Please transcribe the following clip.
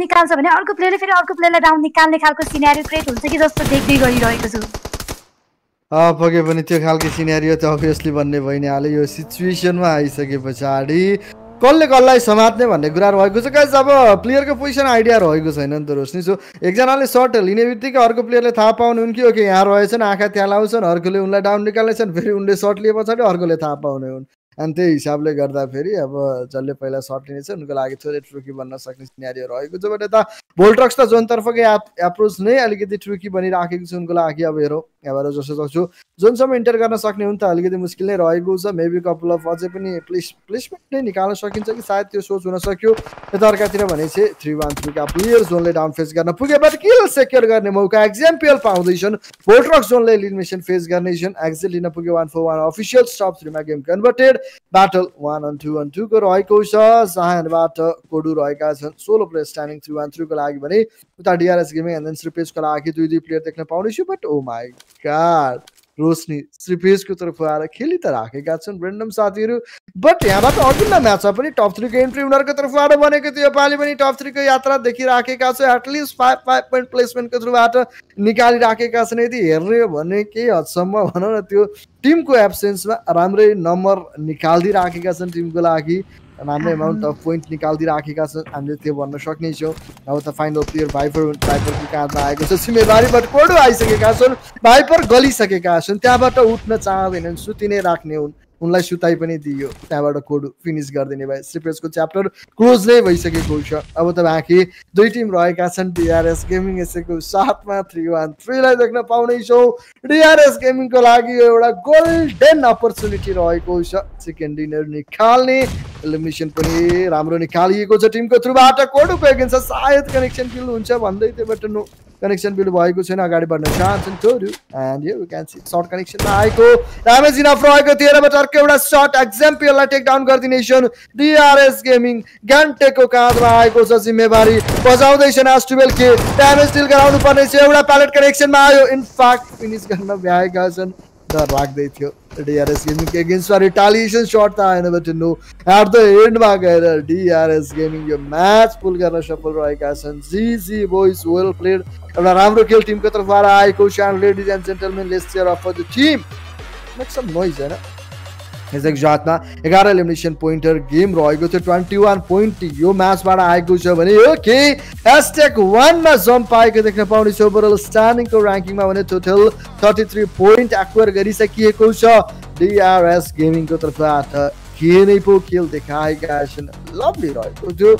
निकाल्छ भने अर्को प्लेयरले फेरि अर्को प्लेयरलाई डाउन निकाल्ने खालको सिनेरियो क्रिएट हुन्छ कि जस्तो देख्दै गइरहेको छु पके पनि त्यो खालको सिनेरियो त अभियसली भन्ने भइ नै हाल्यो यो सिचुएसनमा आइसके पछाडि कसले कसलाई समात्ने भन्ने कुरा रहेको छ गाइस अब प्लेयरको पोजिसन आइडिया रहेको छैन नि त रोशनी सो एकजनाले सर्ट लिने बित्तिकै अर्को प्लेयरले थाहा पाउने हुन् कि ओके यहाँ रहेछन् आँखा त्यहाँ लाउँछन् अर्कोले उनलाई डाउन निकाल्नेछन् फेरि उनले सर्ट लिए पछाडि अर्कोले थाहा पाउने हुन् अनि त्यही हिसाबले गर्दा फेरि अब जसले पहिला सर्ट लिनेछ उनको लागि थोरै ट्रुकी बन्न सक्ने सिनेरियो रहेको छ बट यता भोल्ट्रक्स त जुनतर्फकै एप्रोच नै अलिकति ट्रुकी बनिराखेको छ उनको लागि अब हेरौँ यहाँबाट जसो सक्छु जुनसम्म इन्टर गर्न सक्ने हुन् त अलिकति मुस्किल नै रहेको छ मेबी कपाल अफ अझै पनि प्लेसमेन्ट नै निकाल्न सकिन्छ कि सायद त्यो सोच हुन सक्यो यता अर्कातिर भने चाहिँ 3-1-3 का प्लेयर जोनले डाउन फेस गर्न पुगे बट किल सेक्योर गर्ने मौका एक्जाम्पल पाउँदैछन् भोल्ट्रक्स जोनले एलिमिनेसन फेस गर्नेछन् एक्जिट लिन पुग्यो 1-4-1 अफिसियल स्टप 3 मा गेम कन्भर्टेड ब्याटल 1-on-2-on-2 को रहेको छ साहानबाट कोडु रहेका छन् सोलो प्लेयर स्ट्यान्डिङ 3-1-3 को लागि भने उता डीआरएस गेमिङ एन्ड देन श्रीपेजको लागि दुई प्लेयर देख्न पाउनेछु बट ओ माय गॉड रोशनी श्रीपेजको तर्फ आएर खेली त राखेका छन् रेन्डम साथीहरू बट यहाँबाट अघिल्लो म्याचमा पनि टप 3 को एन्ट्री उनीहरूको तर्फबाट बनेको थियो योपालि पनि टप 3 को यात्रा देखिराखेका छ एटलिस्ट 5 पोइन्ट प्लेसमेन्टको थ्रुबाट निकालिराखेका छन् यदि हेर्ने हो भने केही हदसम्म भनौँ न त्यो टिमको एब्सेन्समा राम्रै नम्बर निकालिदिइराखेका छन् टिमको लागि राम्रो अमाउन्ट अफ पोइन्ट निकालिदिइराखेका छन् हामीले त्यो भन्न सक्नेछौँ अब त फाइनल प्लेयर भाइपरको काँधमा आएको छ सिमेबारी बट कोडो आइसकेका छन् भाइपर गलिसकेका छन् त्यहाँबाट उठ्न चाहँदैनन् सुति नै राख्ने हुन् उनलाई सुताइ पनि दियो त्यहाँबाट कोडु फिनिस गरिदिने भए श्रीपेजको च्याप्टर क्लोज नै भइसकेको छ अब त बाँकी दुई टिम रहेका छन् डीआरएस गेमिङ यसैको साथमा 3-1-3 लाई देख्न पाउनेछौँ डीआरएस गेमिङको लागि एउटा गोल्डन अपर्च्युनिटी रहेको छ सेकेन्ड डिनर निकाल्ने एलिमिनेसन पनि राम्रो निकालिएको छ टिमको थ्रुबाट कोडुको एगेन्स्ट सायद कनेक्सन बिल हुन्छ भन्दै थियो बट नो कनेक्सन बिल भएको छैन अगाडि बढ्न चाहन्छन् कोडु and here we can see short कनेक्सनमा आएको ड्यामेज इनफ रहेको थियो र अर्को एउटा सर्ट एक्जाम्पललाई टेक डाउन गरिदिनेछन् डीआरएस गेमिङ ग्यान्टेको काँधमा आएको छ जिम्मेवारी बजाउँदैछन् एस्टुबेल के ड्यामेज डिल गराउनु पर्ने छ एउटा प्यालेट कनेक्सनमा आयो इनफ्याक्ट फिनिस गर्न भ्याएका छन् डर लाग्दै थियो डीआरएस गेमिङको एगेन्स्टमा रिटालिएसन सर्ट त आएन बट नो एट द एन्डमा गएर डीआरएस गेमिङ यो म्याच पुल गर्न सफल रहेका छन् जी बोइज वेल प्लेड एउटा राम्रो खेल टिमको तर्फबाट आएको छ and ladies and gentlemen let's cheer up for the team make some noise हैन यसै जातमा 11 एलिमिनेसन पोइन्टर गेम रहेको थियो 21 पोइन्ट यो म्याचबाट आएको छ भने ओके #1 मा जम्प पाएको देख्न पाउने छ ओभरअल स्ट्यान्डिङको र्याङ्किङमा भने टोटल 33 पोइन्ट एक्वायर गरिसकिएको छ डीआरएस गेमिङको तर्फबाट के नै पो खेल देखाएका छन् लभली रहेको थियो